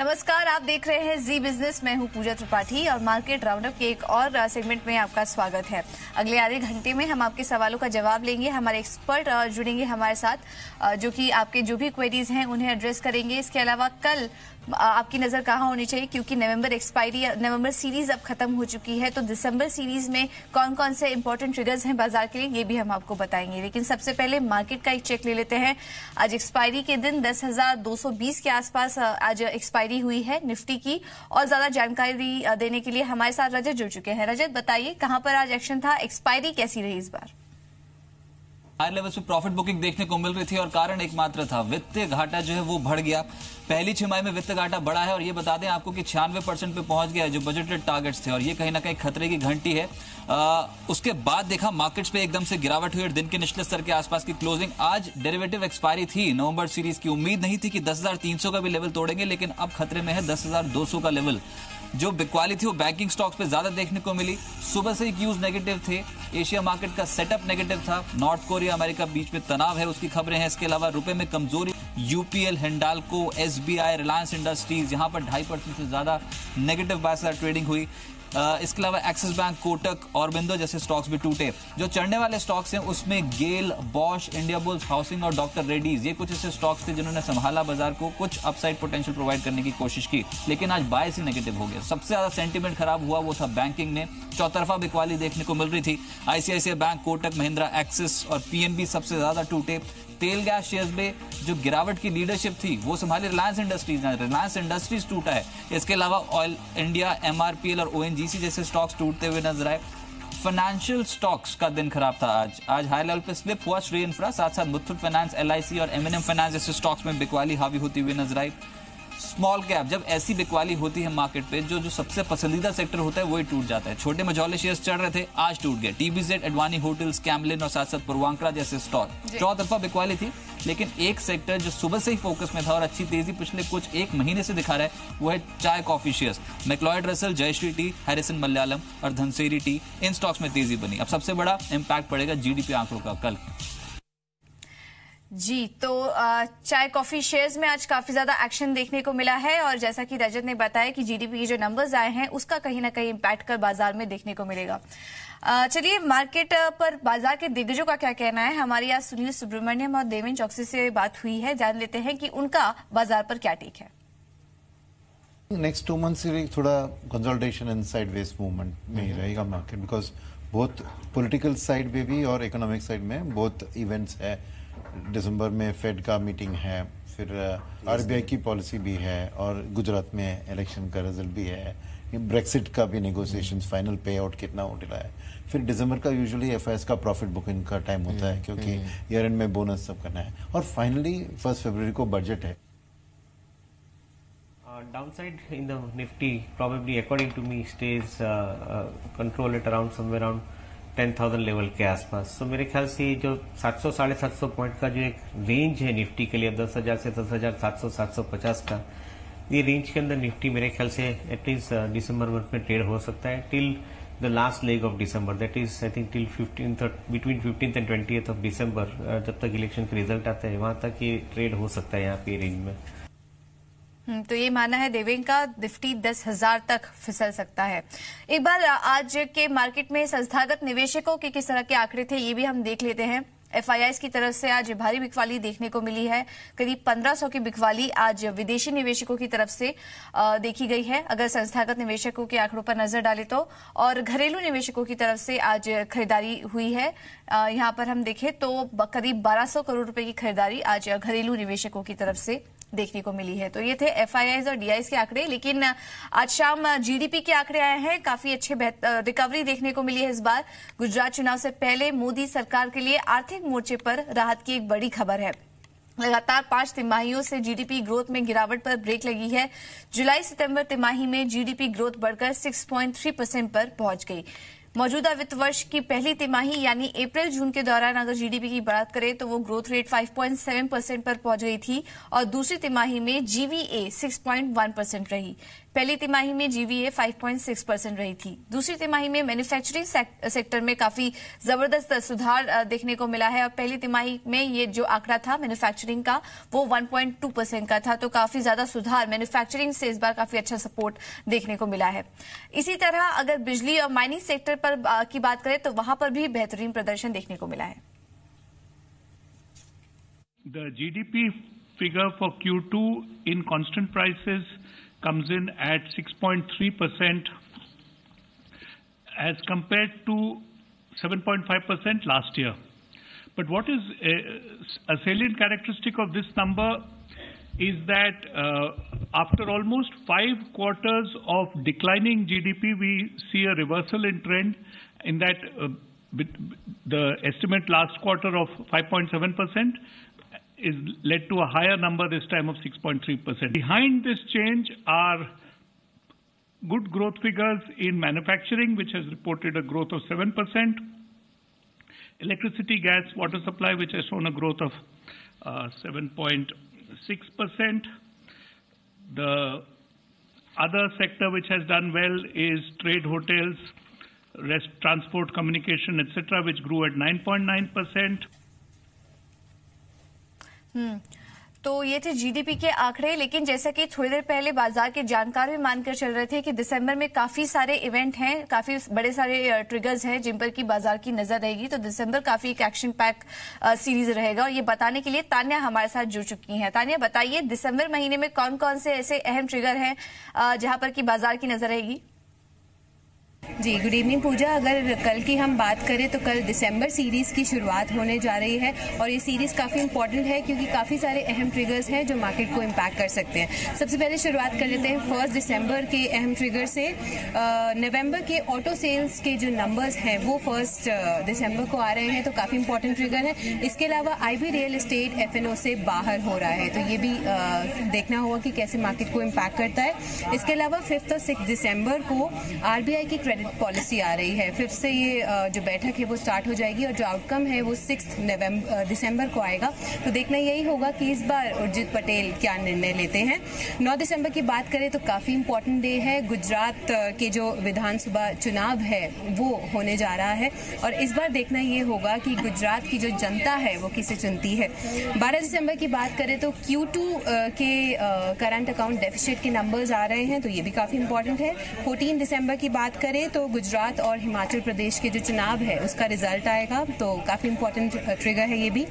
नमस्कार, आप देख रहे हैं जी बिजनेस। मैं हूं पूजा त्रिपाठी और मार्केट राउंडअप के एक और सेगमेंट में आपका स्वागत है। अगले आधे घंटे में हम आपके सवालों का जवाब लेंगे। हमारे एक्सपर्ट जुड़ेंगे हमारे साथ जो कि आपके जो भी क्वेरीज हैं उन्हें एड्रेस करेंगे। इसके अलावा कल आपकी नजर कहाँ होनी चाहिए, क्योंकि नवंबर सीरीज अब खत्म हो चुकी है, तो दिसंबर सीरीज में कौन कौन से इंपॉर्टेंट ट्रिगर्स हैं बाजार के लिए, ये भी हम आपको बताएंगे। लेकिन सबसे पहले मार्केट का एक चेक ले लेते हैं। आज एक्सपायरी के दिन 10,220 के आसपास आज एक्सपायरी हुई है निफ्टी की। और ज्यादा जानकारी देने के लिए हमारे साथ रजत जुड़ चुके हैं। रजत, बताइए कहां पर आज एक्शन था, एक्सपायरी कैसी रही इस बार? हाई लेवल पे प्रॉफिट बुकिंग देखने को मिल रही थी और कारण एकमात्र था वित्तीय घाटा जो है वो बढ़ गया। पहली छमाही में वित्तीय घाटा बढ़ा है और ये बता दें आपको कि 96% पे पहुंच गया है जो बजटेड टारगेट्स थे, और ये कहीं ना कहीं खतरे की घंटी है। उसके बाद देखा मार्केट्स पे एकदम से गिरावट हुई और दिन के निचले स्तर के आसपास की क्लोजिंग। आज डेरिवेटिव एक्सपायरी थी नवंबर सीरीज की। उम्मीद नहीं थी कि 10,300 का भी लेवल तोड़ेंगे, लेकिन अब खतरे में है 10,200 का लेवल। जो बिकवाली थी वो बैंकिंग स्टॉक्स पे ज्यादा देखने को मिली। सुबह से ही क्यूज नेगेटिव थे। एशिया मार्केट का सेटअप नेगेटिव था। नॉर्थ कोरिया अमेरिका बीच में तनाव है, उसकी खबरें हैं। इसके अलावा रुपए में कमजोरी, UPL, Hindalco, SBI, Reliance industries, यहां पर 2.5% से ज्यादा नेगेटिव बाय साइड ट्रेडिंग हुई। इसके अलावा एक्सिस बैंक, कोटक और बिंदो जैसे स्टॉक्स भी टूटे। जो चढ़ने वाले स्टॉक्स हैं उसमें गेल, बॉश, इंडिया बुल्स हाउसिंग और डॉक्टर रेड्डीज, ये कुछ ऐसे स्टॉक्स थे जिन्होंने संभाला बाजार को, कुछ अपसाइड पोटेंशियल प्रोवाइड करने की कोशिश की, लेकिन आज बायस ही नेगेटिव हो गया। सबसे ज्यादा सेंटीमेंट खराब हुआ वो था बैंकिंग में। चौतरफा बिकवाली देखने को मिल रही थी। ICICI bank, Kotak Mahindra, axis और पीएनबी सबसे ज्यादा टूटे। तेल गैस शेयर्स में जो गिरावट की लीडरशिप थी वो संभाली रिलायंस इंडस्ट्रीज ने। रिलायंस इंडस्ट्रीज टूटा है। इसके अलावा ऑयल इंडिया, एमआरपीएल और ओएनजीसी जैसे स्टॉक्स टूटते हुए नजर आए। फाइनेंशियल स्टॉक्स का दिन खराब था आज हाई लेवल पे स्लिप हुआ श्री इंफ्रा, साथ साथ मुथूट फाइनेंस, एलआईसी और एमएनएम फाइनेंस जैसे स्टॉक्स में बिकवाली हावी होती हुई नजर आई। स्मॉल कैप, जब ऐसी बिकवाली होती है मार्केट पे, जो सबसे पसंदीदा सेक्टर होता है वही टूट जाता है। छोटे मझौले शेयर्स चढ़ रहे थे, आज टूट गए। टीबीजेड, एडवानी होटल्स, कैमलिन और साथ साथ पूर्वांकरा जैसे स्टॉक। चौतरफा बिकवाली थी, लेकिन एक सेक्टर जो सुबह से ही फोकस में था और अच्छी तेजी पिछले कुछ एक महीने से दिखा रहा है वो है चाय coffee shares. McLeod Russel, Jayshree tea, Harrison Malayalam और धनसेरी टी, इन स्टॉक्स में तेजी बनी। अब सबसे बड़ा इंपैक्ट पड़ेगा जीडीपी आंकड़ों का कल। जी, तो चाय कॉफी शेयर्स में आज काफी ज्यादा एक्शन देखने को मिला है और जैसा कि रजत ने बताया कि जीडीपी के जो नंबर्स आए हैं उसका कहीं ना कहीं इम्पैक्ट कर बाजार में देखने को मिलेगा। चलिए, मार्केट पर बाजार के दिग्गजों का क्या कहना है। हमारे यहाँ सुनील सुब्रमण्यम और देवेन चौकसी से बात हुई है, जान लेते हैं कि उनका बाजार पर क्या टेक है। नेक्स्ट 2 मंथ्स से थोड़ा कंसोलिडेशन एंड साइडवेज मूवमेंट में ही रहेगा मार्केट, बिकॉज बहुत पॉलिटिकल साइड में भी और इकोनॉमिक साइड में बहुत इवेंट्स है। दिसंबर में फेड का मीटिंग है, फिर आरबीआई की पॉलिसी भी है और गुजरात में इलेक्शन का रिजल्ट भी है। ब्रेक्सिट का भी नेगोशिएशंस, फाइनल पे आउट कितना उठा है। फिर दिसंबर का यूजुअली एफआईएस का प्रॉफिट बुकिंग का टाइम होता है, क्योंकि ईयर एंड में बोनस सब करना है। और फाइनली 1 फरवरी को बजट है। Downside in the Nifty probably according to me stays control at around somewhere around 10,000 level के आसपास। तो मेरे ख्याल से जो 700-750 पॉइंट का जो एक रेंज है निफ्टी के लिए 10,000 से 10,700-750 का, ये रेंज के अंदर निफ्टी मेरे ख्याल से एटलीस्ट दिसंबर मंथ में ट्रेड हो सकता है till the last leg of December, that is I think till 15th between 15th and 20th of December, जब तक इलेक्शन के रिजल्ट आता है वहां तक ये ट्रेड हो सकता है यहाँ पे रेंज में। तो ये मानना है देवेन का, निफ्टी 10,000 तक फिसल सकता है। एक बार आज के मार्केट में संस्थागत निवेशकों के किस तरह के आंकड़े थे ये भी हम देख लेते हैं। एफआईआई की तरफ से आज भारी बिकवाली देखने को मिली है। करीब 1500 की बिकवाली आज विदेशी निवेशकों की तरफ से देखी गई है, अगर संस्थागत निवेशकों के आंकड़ों पर नजर डालें तो। और घरेलू निवेशकों की तरफ से आज खरीदारी हुई है। यहाँ पर हम देखें तो करीब 1200 करोड़ रुपए की खरीदारी आज घरेलू निवेशकों की तरफ से देखने को मिली है। तो ये थे एफआईआईज और डीआईज के आंकड़े। लेकिन आज शाम जीडीपी के आंकड़े आए हैं, काफी अच्छे रिकवरी देखने को मिली है इस बार। गुजरात चुनाव से पहले मोदी सरकार के लिए आर्थिक मोर्चे पर राहत की एक बड़ी खबर है। लगातार 5 तिमाहियों से जीडीपी ग्रोथ में गिरावट पर ब्रेक लगी है। जुलाई सितंबर तिमाही में जीडीपी ग्रोथ बढ़कर 6.3% पर पहुंच गई। मौजूदा वित्त वर्ष की पहली तिमाही यानी अप्रैल जून के दौरान अगर जीडीपी की बात करें तो वो ग्रोथ रेट 5.7% पर पहुंच गई थी और दूसरी तिमाही में जीवीए 6.1% रही। पहली तिमाही में जीवीए 5.6% रही थी। दूसरी तिमाही में मैन्युफैक्चरिंग सेक्टर में काफी जबरदस्त सुधार देखने को मिला है और पहली तिमाही में ये जो आंकड़ा था मैन्युफैक्चरिंग का वो 1.2% का था, तो काफी ज्यादा सुधार मैन्युफैक्चरिंग से इस बार काफी अच्छा सपोर्ट देखने को मिला है। इसी तरह अगर बिजली और माइनिंग सेक्टर पर की बात करें तो वहां पर भी बेहतरीन प्रदर्शन देखने को मिला है। The GDP figure for Q2 in constant prices comes in at 6.3% as compared to 7.5% last year. But what is a salient characteristic of this number is that after almost 5 quarters of declining GDP, we see a reversal in trend in that the estimate last quarter of 5.7% is led to a higher number this time of 6.3%. Behind this change are good growth figures in manufacturing, which has reported a growth of 7%, electricity, gas, water supply, which has shown a growth of 7.6%. The other sector which has done well is trade, hotels, transport, communication, etc., which grew at 9.9%. तो ये थे GDP के आंकड़े, लेकिन जैसा कि थोड़ी देर पहले बाजार के जानकार भी मानकर चल रहे थे कि दिसंबर में काफी सारे इवेंट हैं, काफी बड़े सारे ट्रिगर्स हैं जिन पर की बाजार की नजर रहेगी। तो दिसंबर काफी एक एक्शन पैक सीरीज रहेगा और ये बताने के लिए तान्या हमारे साथ जुड़ चुकी हैं। तान्या, बताइए दिसंबर महीने में कौन कौन से ऐसे अहम ट्रिगर हैं जहां पर की बाजार की नजर रहेगी? जी, गुड इवनिंग पूजा। अगर कल की हम बात करें तो कल दिसंबर सीरीज की शुरुआत होने जा रही है और ये सीरीज काफ़ी इंपॉर्टेंट है क्योंकि काफ़ी सारे अहम ट्रिगर्स हैं जो मार्केट को इम्पैक्ट कर सकते हैं। सबसे पहले शुरुआत कर लेते हैं 1 दिसंबर के अहम ट्रिगर से। नवंबर के ऑटो सेल्स के जो नंबर्स हैं वो 1 दिसंबर को आ रहे हैं, तो काफ़ी इंपॉर्टेंट ट्रिगर है। इसके अलावा आईबी रियल एस्टेट एफएनओ से बाहर हो रहा है, तो ये भी देखना होगा कि कैसे मार्केट को इम्पैक्ट करता है। इसके अलावा 5 और 6 दिसंबर को आरबीआई की क्रेडिट पॉलिसी आ रही है। 5 से ये जो बैठक है वो स्टार्ट हो जाएगी और जो आउटकम है वो 6 दिसंबर को आएगा। तो देखना यही होगा कि इस बार उर्जित पटेल क्या निर्णय लेते हैं। 9 दिसंबर की बात करें तो काफ़ी इंपॉर्टेंट डे है। गुजरात के जो विधानसभा चुनाव है वो होने जा रहा है और इस बार देखना ये होगा कि गुजरात की जो जनता है वो किसे चुनती है। 12 दिसंबर की बात करें तो Q2 के करंट अकाउंट डेफिसिट के नंबर्स आ रहे हैं, तो ये भी काफ़ी इंपॉर्टेंट है। 14 दिसंबर की बात करें तो गुजरात और हिमाचल प्रदेश के जो चुनाव है उसका रिजल्ट आएगा, तो काफ़ी इंपॉर्टेंट ट्रिगर है ये भी।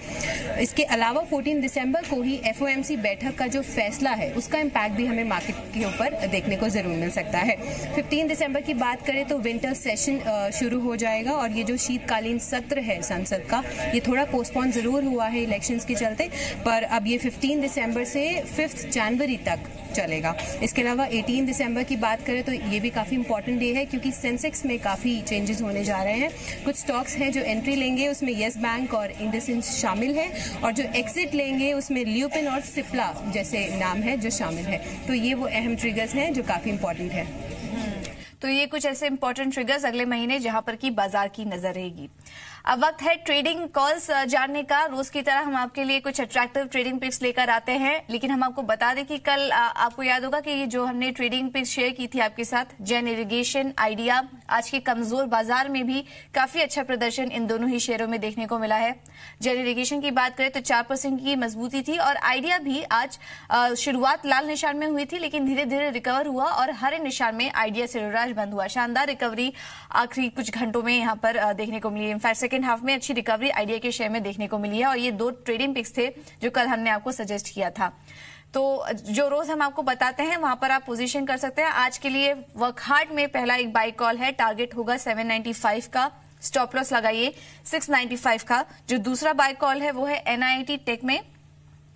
इसके अलावा 14 दिसंबर को ही FOMC बैठक का जो फैसला है उसका इम्पैक्ट भी हमें मार्केट के ऊपर देखने को जरूर मिल सकता है। 15 दिसंबर की बात करें तो विंटर सेशन शुरू हो जाएगा और ये जो शीतकालीन सत्र है संसद का ये थोड़ा पोस्टपोन जरूर हुआ है इलेक्शंस के चलते, पर अब ये 15 दिसंबर से 5 जनवरी तक चलेगा। इसके अलावा 18 दिसंबर की बात करें तो ये भी काफ़ी इंपॉर्टेंट डे है क्योंकि सेंसेक्स में काफ़ी चेंजेस होने जा रहे हैं। कुछ स्टॉक्स हैं जो एंट्री लेंगे उसमें येस बैंक और इंडसइंड शामिल है और जो एग्जिट लेंगे उसमें ल्यूपिन और सिप्ला जैसे नाम है जो शामिल है। तो ये वो अहम ट्रिगर्स हैं जो काफ़ी इंपॉर्टेंट है। तो ये कुछ ऐसे इंपॉर्टेंट ट्रिगर्स अगले महीने जहां पर की बाजार की नजर रहेगी। अब वक्त है ट्रेडिंग कॉल्स जानने का। रोज की तरह हम आपके लिए कुछ अट्रैक्टिव ट्रेडिंग पिक्स लेकर आते हैं, लेकिन हम आपको बता दें कि कल आपको याद होगा कि ये जो हमने ट्रेडिंग पिक्स शेयर की थी आपके साथ, जैन इरिगेशन, आइडिया, आज के कमजोर बाजार में भी काफी अच्छा प्रदर्शन इन दोनों ही शेयरों में देखने को मिला है। जैन इरिगेशन की बात करें तो 4% की मजबूती थी और आइडिया भी आज शुरुआत लाल निशान में हुई थी लेकिन धीरे धीरे रिकवर हुआ और हरे निशान में आइडिया सिरोराज बंद हुआ। शानदार रिकवरी आखिरी कुछ घंटों में यहाँ पर देखने को मिली। इनफैक्ट सेकेंड हाफ में अच्छी रिकवरी आइडिया के शेयर में देखने को मिली है और ये 2 ट्रेडिंग पिक्स थे जो कल हमने आपको सजेस्ट किया था। तो जो रोज हम आपको बताते हैं वहां पर आप पोजीशन कर सकते हैं। आज के लिए वर्कहार्ट में पहला एक बाई कॉल है, टारगेट होगा 795 का, स्टॉप लॉस लगाइए 695 का। जो दूसरा बाई कॉल है वो है NIIT टेक में,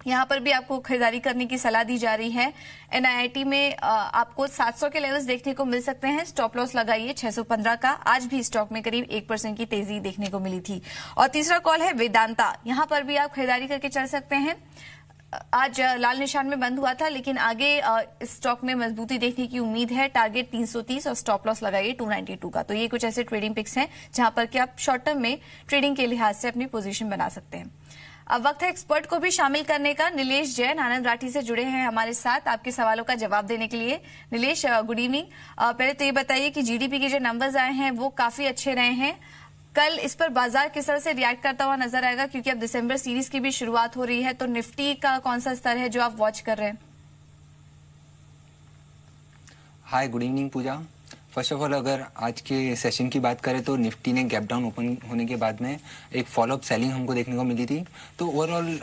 यहाँ पर भी आपको खरीदारी करने की सलाह दी जा रही है। NIIT में आपको 700 के लेवल्स देखने को मिल सकते हैं, स्टॉप लॉस लगाइए 615 का। आज भी स्टॉक में करीब 1% की तेजी देखने को मिली थी। और तीसरा कॉल है वेदांता, यहाँ पर भी आप खरीदारी करके चल सकते हैं। आज लाल निशान में बंद हुआ था लेकिन आगे इस स्टॉक में मजबूती देखने की उम्मीद है। टारगेट 330 और स्टॉप लॉस लगाइए 292 का। तो ये कुछ ऐसे ट्रेडिंग पिक्स हैं जहां पर कि आप शॉर्ट टर्म में ट्रेडिंग के लिहाज से अपनी पोजीशन बना सकते हैं। अब वक्त है एक्सपर्ट को भी शामिल करने का। नीलेश जैन आनंद राठी से जुड़े हैं हमारे साथ आपके सवालों का जवाब देने के लिए। Nilesh, good evening. पहले तो ये बताइए कि जीडीपी के जो नंबर्स आए हैं वो काफी अच्छे रहे हैं। कल इस पर बाजार किस तरह से रिएक्ट करता हुआ नजर आएगा, क्योंकि अब दिसंबर सीरीज की भी शुरुआत हो रही है, तो निफ्टी का कौन सा स्तर है जो आप वॉच कर रहे हैं? Hi, good evening Pooja. First of all अगर आज के सेशन की बात करें तो निफ्टी ने गैप डाउन ओपन होने के बाद में एक फॉलोअप सेलिंग हमको देखने को मिली थी। तो ओवरऑल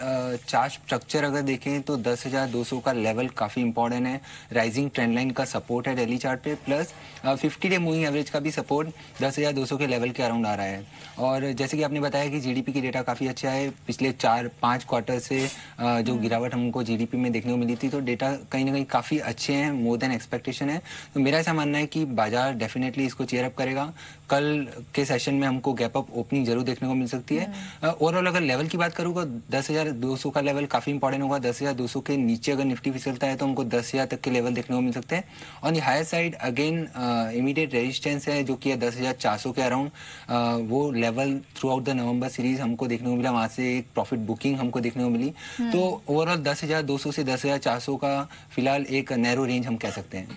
चार्ट स्ट्रक्चर अगर देखें तो 10,200 का लेवल काफ़ी इंपॉर्टेंट है। राइजिंग ट्रेंड लाइन का सपोर्ट है डेली चार्ट पे, प्लस 50 डे मूविंग एवरेज का भी सपोर्ट 10,200 के लेवल के अराउंड आ रहा है। और जैसे कि आपने बताया कि जीडीपी की डेटा काफ़ी अच्छा है। पिछले 4-5 क्वार्टर से जो गिरावट हमको जीडीपी में देखने को मिली थी, तो डेटा कहीं ना कहीं काफ़ी अच्छे हैं, मोर देन एक्सपेक्टेशन है। तो मेरा ऐसा मानना है कि बाजार डेफिनेटली इसको चेयर अप करेगा। कल के सेशन में हमको गैप अप ओपनिंग जरूर देखने को मिल सकती है। ओवरऑल अगर लेवल की बात करूँ तो 10,200 का लेवल काफी इंपॉर्टेंट होगा। 10,200 के नीचे अगर निफ्टी फिसलता है तो हमको 10,000 तक के लेवल देखने को मिल सकते हैं। On the higher side again immediate resistance है जो कि है 10,400 के अराउंड। वो level throughout the November series हमको देखने को मिला, वहां से एक प्रॉफिट बुकिंग हमको देखने को मिली। तो ओवरऑल 10,200 से 10,400 का फिलहाल एक नैरो रेंज हम कह सकते हैं।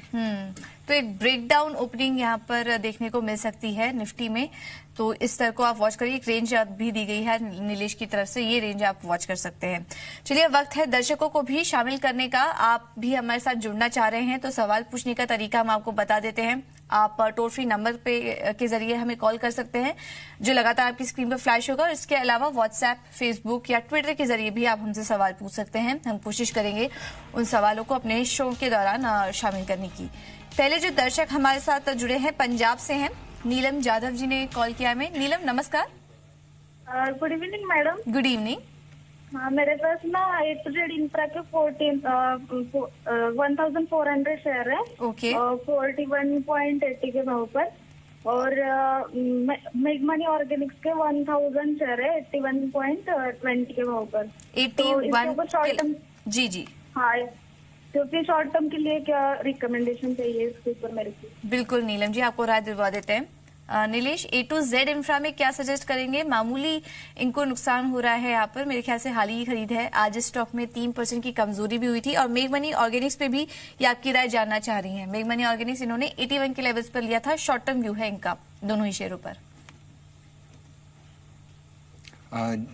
तो एक ब्रेकडाउन ओपनिंग यहाँ पर देखने को मिल सकती है निफ्टी में, तो इस स्तर को आप वॉच करिए। एक रेंज भी दी गई है नीलेश की तरफ से, ये रेंज आप वॉच कर सकते हैं। चलिए, वक्त है दर्शकों को भी शामिल करने का। आप भी हमारे साथ जुड़ना चाह रहे हैं तो सवाल पूछने का तरीका हम आपको बता देते हैं। आप टोल फ्री नंबर पे के जरिए हमें कॉल कर सकते हैं जो लगातार आपकी स्क्रीन पर फ्लैश होगा, और इसके अलावा व्हाट्सएप, फेसबुक या ट्विटर के जरिए भी आप हमसे सवाल पूछ सकते हैं। हम कोशिश करेंगे उन सवालों को अपने शो के दौरान शामिल करने की। पहले जो दर्शक हमारे साथ जुड़े हैं पंजाब से हैं, नीलम जाधव जी ने कॉल किया हमें। नीलम, नमस्कार। Good evening madam. Good evening. हाँ, मेरे पास ना A2Z इंफ्रा के 1,400 शेयर है। ओके। 41.80 के भाव पर, और मेग मनी ऑर्गेनिक्स के 1,000 शेयर है 81.20 के भाव पर। 81 शॉर्ट टर्म। जी जी। हाँ, तो फिर शॉर्ट टर्म के लिए क्या रिकमेंडेशन चाहिए इसके ऊपर मेरे को? बिल्कुल नीलम जी, आपको राय दिलवा देते हैं। नीलेश, A2Z इंफ्रा में क्या सजेस्ट करेंगे? मामूली इनको नुकसान हो रहा है यहाँ पर, मेरे ख्याल से हाल ही खरीद है। आज इस स्टॉक में 3% की कमजोरी भी हुई थी, और मेग मनी ऑर्गेनिक्स पे भी ये आपकी राय जानना चाह रही हैं। मेग मनी ऑर्गेनिक्स इन्होंने 81 के लेवल्स पर लिया था। शॉर्ट टर्म व्यू है इनका दोनों ही शेयरों पर।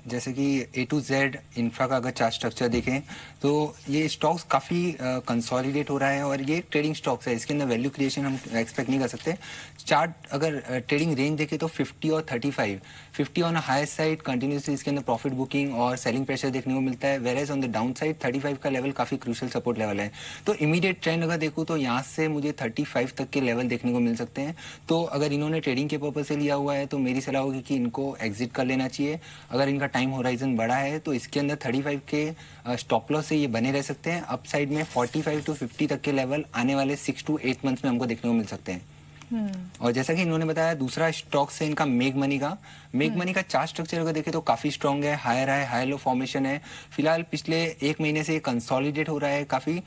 जैसे कि A2Z इंफ्रा का अगर चार्ट स्ट्रक्चर देखें तो ये स्टॉक्स काफ़ी कंसोलिडेट हो रहा है, और ये ट्रेडिंग स्टॉक्स है, इसके अंदर वैल्यू क्रिएशन हम एक्सपेक्ट नहीं कर सकते। चार्ट अगर ट्रेडिंग रेंज देखें तो 50 और 35, 50 ऑन हायर साइड कंटिन्यूसली इसके अंदर प्रॉफिट बुकिंग और सेलिंग प्रेशर देखने को मिलता है, वेरेज ऑन द डाउन साइड 35 का लेवल काफ़ी क्रूशियल सपोर्ट लेवल है। तो इमीडिएट ट्रेंड अगर देखूँ तो यहाँ से मुझे 35 तक के लेवल देखने को मिल सकते हैं। तो अगर इन्होंने ट्रेडिंग के पर्पज से लिया हुआ है तो मेरी सलाह होगी कि इनको एग्जिट कर लेना चाहिए। अगर इनका टाइम होराइजन बड़ा है तो इसके अंदर 35 के स्टॉप लॉस से ये बने रह सकते हैं। अप साइड में 45 to 50 तक के लेवल आने वाले 6 to 8 मंथ्स में हमको देखने को मिल सकते हैं। और जैसा कि इन्होंने बताया, दूसरा स्टॉक से इनका मेग मनी का चार्ट स्ट्रक्चर अगर देखें तो काफी स्ट्रांग है, हाई लो फॉर्मेशन है। फिलहाल पिछले एक महीने से कंसोलिडेट हो रहा है काफी।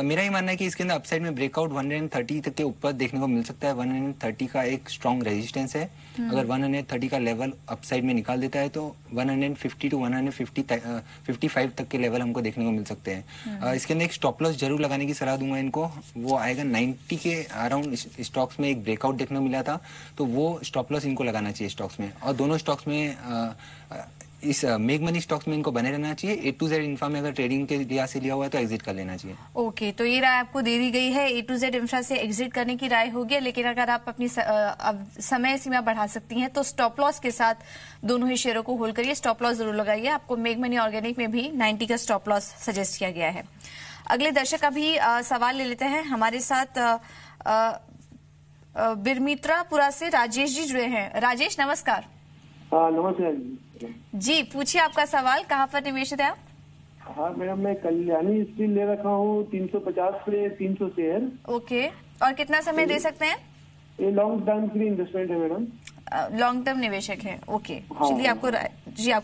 मेरा ही मानना है कि इसके अंदर अपसाइड में ब्रेकआउट 130 तक के ऊपर देखने को मिल सकता है। 130 का एक स्ट्रांग रेजिस्टेंस है। अगर 130 का लेवल अपसाइड में निकाल देता है तो 150 to 155 तक के लेवल हमको देखने को मिल सकते हैं। इसके अंदर एक स्टॉप लॉस जरूर लगाने की सलाह दूंगा इनको। वो आएगा 90 के अराउंड। स्टॉक्स में एक ब्रेकआउट देखने को मिला था, तो वो स्टॉप लॉस इनको लगाना चाहिए स्टॉक्स में। और दोनों स्टॉक्स में इस मेग मनी स्टॉक्स में इनको बने रहना चाहिए। A2Z इंफ्रा में अगर ट्रेडिंग के लिहाज से लिया हुआ है तो एग्जिट कर लेना चाहिए। ओके, तो ये राय आपको दे दी गई है। A2Z इंफ्रा से एग्जिट करने की राय होगी, लेकिन अगर आप अपनी समय सीमा बढ़ा सकती हैं तो स्टॉप लॉस के साथ दोनों ही शेयरों को होल्ड करिए। स्टॉप लॉस जरूर लगाइए। आपको मेग मनी ऑर्गेनिक में भी 90 का स्टॉप लॉस सजेस्ट किया गया है। अगले दर्शक का भी सवाल ले लेते हैं। हमारे साथ बिरमित्रापुरा से राजेश जी जुड़े हैं। राजेश, नमस्कार। हाँ, नमस्कार जी, पूछिए आपका सवाल। कहाँ पर निवेशित है आप? हाँ मैडम, मैं कल्याणी स्टील ले रखा हूँ 350 से 300 शेयर। ओके, और कितना समय दे सकते हैं? ये लॉन्ग टर्म के लिए इन्वेस्टमेंट है मैडम। लॉन्ग टर्म निवेशक है। ओके, हाँ, चलिए आपको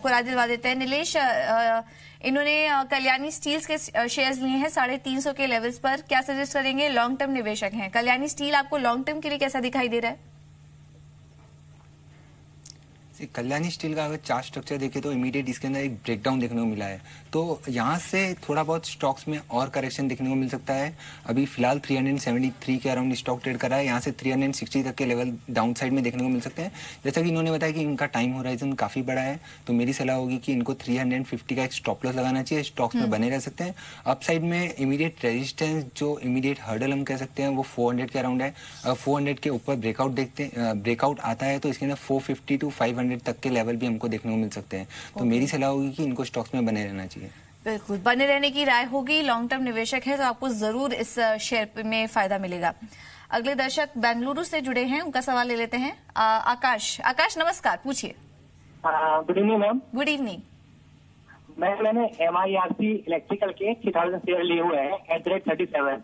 राय दिलवा देते हैं। नीलेश, इन्होंने कल्याणी स्टील्स के शेयर्स लिए हैं 350 के लेवल्स पर। क्या सजेस्ट करेंगे? लॉन्ग टर्म निवेशक हैं। कल्याणी स्टील आपको लॉन्ग टर्म के लिए कैसा दिखाई दे रहा है? कल्याणी स्टील का अगर चार्ट स्ट्रक्चर देखें तो इमीडिएट इसके अंदर एक ब्रेकडाउन देखने को मिला है, तो यहाँ से थोड़ा बहुत स्टॉक्स में और करेक्शन देखने को मिल सकता है। अभी फिलहाल 373 के अराउंड स्टॉक ट्रेड कर रहा है, यहाँ से 360 तक के लेवल डाउन साइड में देखने को मिल सकते हैं। जैसा कि इन्होंने बताया कि इनका टाइम होराइजन काफी बड़ा है, तो मेरी सलाह होगी कि इनको 350 का एक स्टॉप लॉस लगाना चाहिए, स्टॉक्स में बने रह सकते हैं। अपसाइड में इमीडिएट रेजिस्टेंस जो इमीडिएट हर्डल हम कह सकते हैं वो 400 के अराउंड है। अगर 400 के ऊपर ब्रेकआउट आता है तो इसके अंदर 450 टू 500 तक के लेवल भी हमको देखने को मिल सकते हैं। तो मेरी सलाह होगी कि इनको स्टॉक्स में बने रहना चाहिए। बिल्कुल बने रहने की राय होगी। लॉन्ग टर्म निवेशक है तो आपको जरूर इस शेयर में फायदा मिलेगा। अगले दर्शक बेंगलुरु से जुड़े हैं, उनका सवाल ले लेते हैं। आकाश नमस्कार, पूछिए। Good evening ma'am. Good evening. मैंने MIRC इलेक्ट्रिकल के 3000 शेयर लिए हुए हैं एट रेट 37।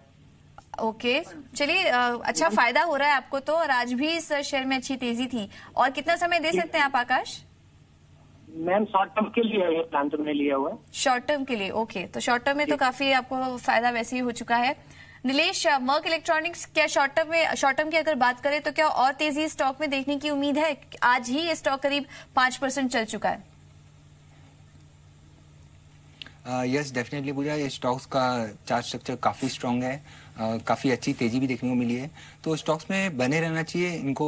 ओके, चलिए अच्छा फायदा हो रहा है आपको तो, और आज भी इस शेयर में अच्छी तेजी थी। और कितना समय दे सकते हैं आप आकाश? मैम शॉर्ट टर्म के लिए ये प्लान तुमने लिया हुआ है। शॉर्ट टर्म के लिए, ओके। तो शॉर्ट टर्म में तो काफी आपको फायदा वैसे ही हो चुका है। नीलेश, मर्क इलेक्ट्रॉनिक्स क्या शॉर्ट टर्म की अगर बात करें तो क्या और तेजी स्टॉक में देखने की उम्मीद है? आज ही ये स्टॉक करीब 5% चल चुका है। यस डेफिनेटली पूजा, ये स्टॉक्स का चार्ट स्ट्रक्चर काफी स्ट्रांग है, काफी अच्छी तेजी भी देखने को मिली है, तो स्टॉक्स में बने रहना चाहिए। इनको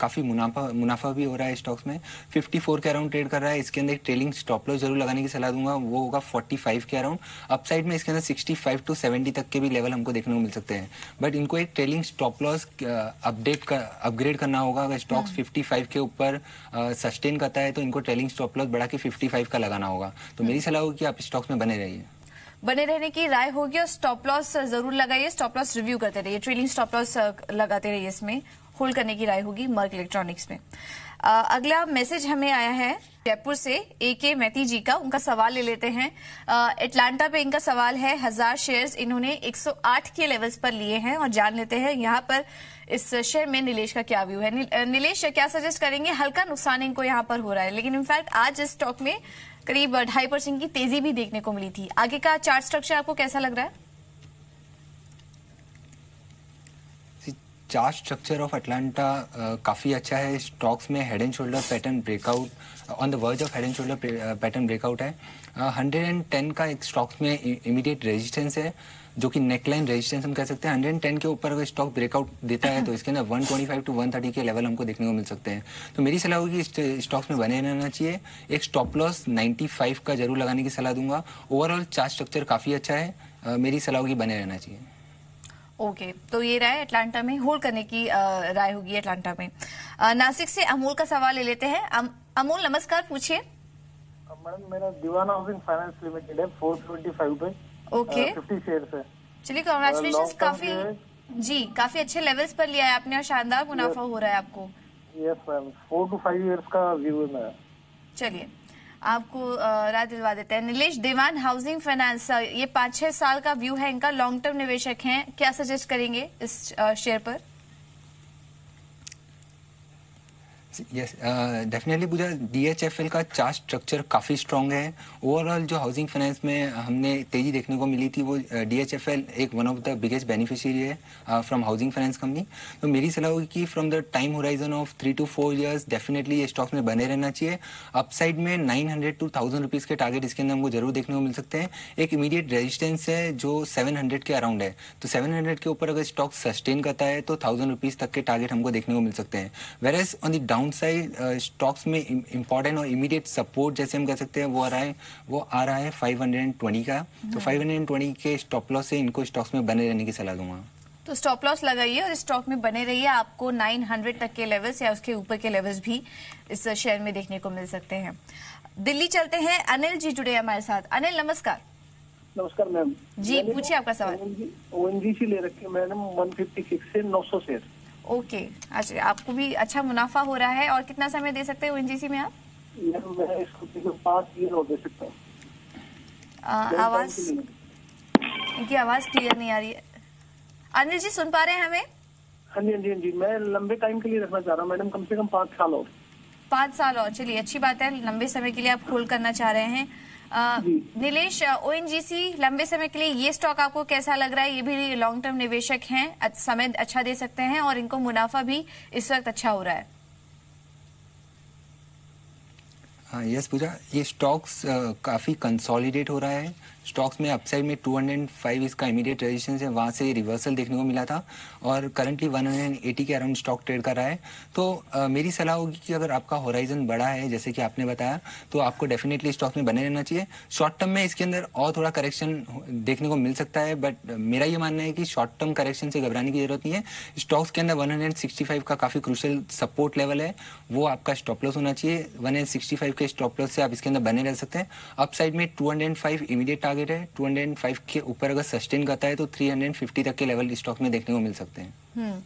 काफी मुनाफा भी हो रहा है स्टॉक्स में। 54 के अराउंड ट्रेड कर रहा है, इसके अंदर एक ट्रेलिंग स्टॉप लॉस जरूर लगाने की सलाह दूंगा, वो होगा 45 के अराउंड। अपसाइड में इसके अंदर 65 टू 70 तक के भी लेवल हमको देखने को मिल सकते हैं, बट इनको एक ट्रेलिंग स्टॉप लॉस अपग्रेड करना होगा। अगर स्टॉक्स 55 के ऊपर सस्टेन करता है तो इनको ट्रेलिंग स्टॉप लॉस बढ़ा के 55 का लगाना होगा। तो मेरी सलाह होगी कि आप स्टॉक्स में बने रहिए। बने रहने की राय होगी और स्टॉप लॉस जरूर लगाइए, स्टॉप लॉस रिव्यू करते रहिए, ट्रेलिंग स्टॉप लॉस लगाते रहिए, इसमें होल्ड करने की राय होगी मर्क इलेक्ट्रॉनिक्स में। अगला मैसेज हमें आया है जयपुर से AK मैती जी का, उनका सवाल ले लेते हैं। एटलांटा पे इनका सवाल है, 1000 शेयर्स इन्होंने 108 के लेवल्स पर लिए हैं, और जान लेते हैं यहाँ पर इस शेयर में नीलेश का क्या व्यू है। नीलेश क्या सजेस्ट करेंगे? हल्का नुकसान इनको यहाँ पर हो रहा है, लेकिन इनफैक्ट आज इस स्टॉक में करीब 2.5% की तेजी भी देखने को मिली थी। आगे का चार्ट स्ट्रक्चर आपको कैसा लग रहा है? चार्ट स्ट्रक्चर ऑफ अटलांटा काफी अच्छा है। स्टॉक्स में head and shoulder pattern breakout, on the verge of head and shoulder pattern breakout है। 110 का एक स्टॉक्स में इमीडिएट रेजिस्टेंस है, जो कि नेकलाइन रेजिस्टेंस हम कह सकते हैं। 110 के ऊपर अगर स्टॉक ब्रेकआउट देता है तो इसके अंदर 125 टू 130 के लेवल हमको देखने को मिल सकते हैं। तो मेरी सलाह होगी स्टॉक्स में बने रहना चाहिए। एक स्टॉप लॉस 95 का जरूर लगाने की सलाह दूंगा। ओवरऑल चार्ट स्ट्रक्चर काफी अच्छा है, मेरी सलाह होगी बने रहना चाहिए। ओके, तो ये राय अटलांटा में होल्ड करने की राय होगी अटलांटा में। नासिक से अमोल का सवाल ले लेते हैं। अमोल नमस्कार, पूछिए। मैडम मेरा दीवाना हाउसिंग फाइनेंस लिमिटेड है 425 पे, ओके 50 शेयर्स है। चलिए कांग्रेचुलेशंस, काफी अच्छे लेवल्स पर लिया है आपने और शानदार मुनाफा हो रहा है आपको। यस मैम, 4 to 5 इयर्स का व्यू है मेरा। चलिए आपको राय दिलवा देते हैं। नीलेश, दीवान हाउसिंग फाइनेंस, ये 5-6 साल का व्यू है इनका, लॉन्ग टर्म निवेशक हैं, क्या सजेस्ट करेंगे इस शेयर पर? यस डेफिनेटली पूजा, DHFL का चार्ट स्ट्रक्चर काफ़ी स्ट्रॉन्ग है। ओवरऑल जो हाउसिंग फाइनेंस में हमने तेजी देखने को मिली थी वो DHFL एक one of the biggest beneficiary है फ्रॉम हाउसिंग फाइनेंस कंपनी। तो मेरी सलाह होगी कि from the time horizon of 3 to 4 years definitely ये स्टॉक्स में बने रहना चाहिए। अपसाइड में 900 to 1000 रुपीज़ के टारगेट इसके अंदर हमको जरूर देखने को मिल सकते हैं। एक इमीडिएट रेजिस्टेंस है जो 700 के अराउंड है, तो 700 के ऊपर अगर स्टॉक सस्टेन करता है तो 1000 रुपीज़ तक के टारगेट हमको देखने को मिल सकते हैं। Whereas on the down side stocks में इंपॉर्टेंट और इमीडिएट सपोर्ट जैसे हम कह सकते हैं वो आ रहा है 520 का। तो 520 के स्टॉप लॉस से इनको स्टॉक्स में बने रहने की सलाह दूंगा। तो स्टॉप लॉस लगाइए और स्टॉक में बने रहिए। आपको 900 तक के लेवल्स या उसके ऊपर के लेवल्स भी इस शेयर में देखने को मिल सकते हैं। दिल्ली चलते हैं, अनिल जी जुड़े हमारे साथ। अनिल नमस्कार। नमस्कार मैम जी, पूछिए आपका सवाल। ONGC ले रखी है मैडम 156 से 900 शेयर। ओके, अच्छा आपको भी अच्छा मुनाफा हो रहा है, और कितना समय दे सकते हैं ONGC में आप? मैं इसको 5 ईयर और दे सकता हूँ। इनकी आवाज क्लियर नहीं आ रही है। अनिल जी सुन पा रहे हैं हमें? हाँ जी, मैं लंबे टाइम के लिए रखना चाह रहा हूँ मैडम, कम से कम 5 साल और। 5 साल और, चलिए अच्छी बात है, लंबे समय के लिए आप होल्ड करना चाह रहे हैं। नीलेश, ONGC लंबे समय के लिए ये स्टॉक आपको कैसा लग रहा है? ये भी लॉन्ग टर्म निवेशक हैं, समय अच्छा दे सकते हैं और इनको मुनाफा भी इस वक्त अच्छा हो रहा है। हाँ यस पूजा, ये स्टॉक्स काफ़ी कंसोलिडेट हो रहा है। स्टॉक्स में अपसाइड में 205 इसका इमीडिएट रेजिस्टेंस है, वहाँ से रिवर्सल देखने को मिला था और करंटली 180 के अराउंड स्टॉक ट्रेड कर रहा है। तो मेरी सलाह होगी कि अगर आपका होराइजन बड़ा है जैसे कि आपने बताया, तो आपको डेफिनेटली स्टॉक में बने रहना चाहिए। शॉर्ट टर्म में इसके अंदर और थोड़ा करेक्शन देखने को मिल सकता है, बट मेरा ये मानना है कि शॉर्ट टर्म करेक्शन से घबराने की जरूरत नहीं है। स्टॉक्स के अंदर 165 का काफ़ी क्रूशियल सपोर्ट लेवल है, वो आपका स्टॉप लॉस होना चाहिए। 165 के स्टॉप लॉस से आप इसके अंदर बने रह सकते हैं। अपसाइड में 205 इमीडिएट टारगेट है, 205 के ऊपर अगर सस्टेन करता है तो 350 तक के लेवल स्टॉक में देखने को मिल सकते हैं।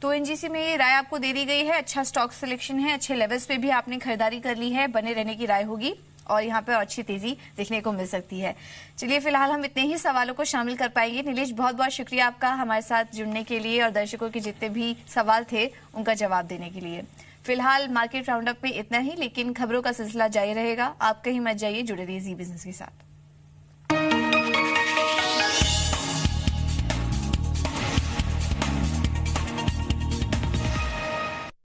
तो एनजीसी में ये राय आपको दे दी गई है, अच्छा स्टॉक सिलेक्शन है, अच्छे लेवल्स पे भी आपने खरीदारी कर ली है, बने रहने की राय होगी और यहाँ पे अच्छी तेजी देखने को मिल सकती है। चलिए फिलहाल हम इतने ही सवालों को शामिल कर पाएंगे। नीलेश, बहुत बहुत शुक्रिया आपका हमारे साथ जुड़ने के लिए और दर्शकों के जितने भी सवाल थे उनका जवाब देने के लिए। फिलहाल मार्केट राउंडअप में इतना ही, लेकिन खबरों का सिलसिला जारी रहेगा। आप कहीं मत जाइए, जुड़े रहिए जी बिजनेस के साथ।